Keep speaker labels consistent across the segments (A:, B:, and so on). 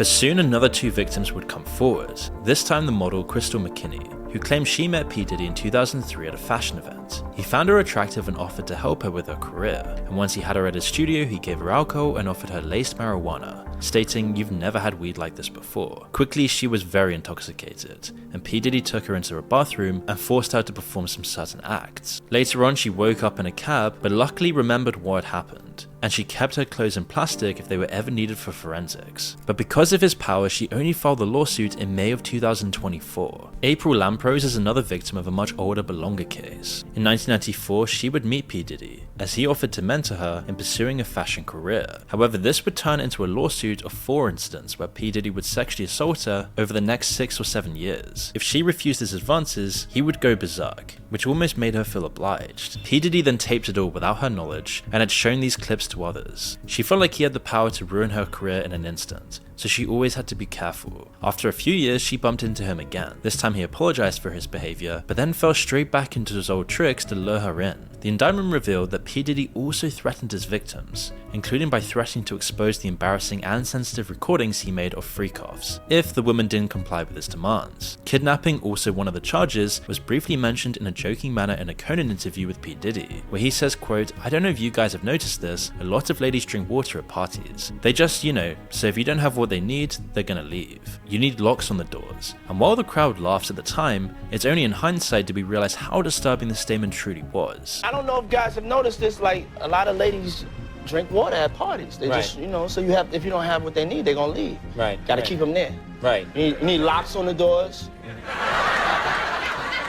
A: But soon another 2 victims would come forward, this time the model Crystal McKinney, who claimed she met P. Diddy in 2003 at a fashion event. He found her attractive and offered to help her with her career, and once he had her at his studio, he gave her alcohol and offered her laced marijuana, stating, "You've never had weed like this before." Quickly, she was very intoxicated, and P. Diddy took her into a bathroom and forced her to perform some certain acts. Later on, she woke up in a cab, but luckily remembered what had happened, and she kept her clothes in plastic if they were ever needed for forensics. But because of his power, she only filed the lawsuit in May of 2024. April Lamprose is another victim of a much older but longer case. In 1994, she would meet P. Diddy, as he offered to mentor her in pursuing a fashion career. However, this would turn into a lawsuit of 4 incidents where P. Diddy would sexually assault her over the next 6 or 7 years. If she refused his advances, he would go berserk, which almost made her feel obliged. P. Diddy then taped it all without her knowledge and had shown these clips to others. She felt like he had the power to ruin her career in an instant, so she always had to be careful. After a few years, she bumped into him again. This time he apologized for his behavior, but then fell straight back into his old tricks to lure her in. The indictment revealed that P. Diddy also threatened his victims, including by threatening to expose the embarrassing and sensitive recordings he made of freak-offs, if the woman didn't comply with his demands. Kidnapping, also one of the charges, was briefly mentioned in a joking manner in a Conan interview with P. Diddy, where he says, quote, "I don't know if you guys have noticed this, a lot of ladies drink water at parties. They just, so if you don't have what they need, they're gonna leave. You need locks on the doors." And while the crowd laughs at the time, it's only in hindsight did we realize how disturbing the statement truly was.
B: I don't know if guys have noticed this, like a lot of ladies drink water at parties. They just, so you have, if you don't have what they need, they're gonna leave.
C: Right.
B: Gotta keep them there.
C: Right.
B: You need locks on the doors.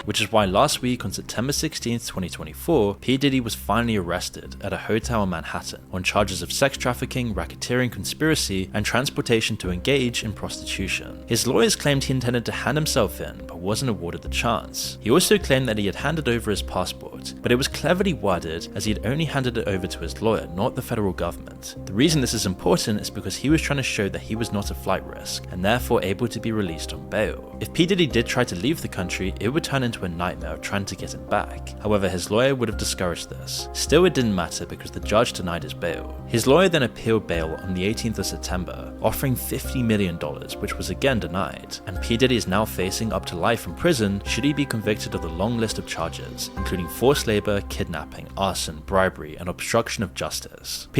A: Which is why last week on September 16th, 2024, P. Diddy was finally arrested at a hotel in Manhattan on charges of sex trafficking, racketeering, conspiracy, and transportation to engage in prostitution. His lawyers claimed he intended to hand himself in, but wasn't awarded the chance. He also claimed that he had handed over his passport, but it was cleverly worded as he had only handed it over to his lawyer, not the federal government. The reason this is important is because he was trying to show that he was not a flight risk, and therefore able to be released on bail. If P. Diddy did try to leave the country, it would turn into a nightmare of trying to get him back. However, his lawyer would have discouraged this. Still, it didn't matter because the judge denied his bail. His lawyer then appealed bail on the 18th of September, offering $50 million, which was again denied. And P. Diddy is now facing up to life in prison should he be convicted of the long list of charges, including forced labor, kidnapping, arson, bribery, and obstruction of justice. P.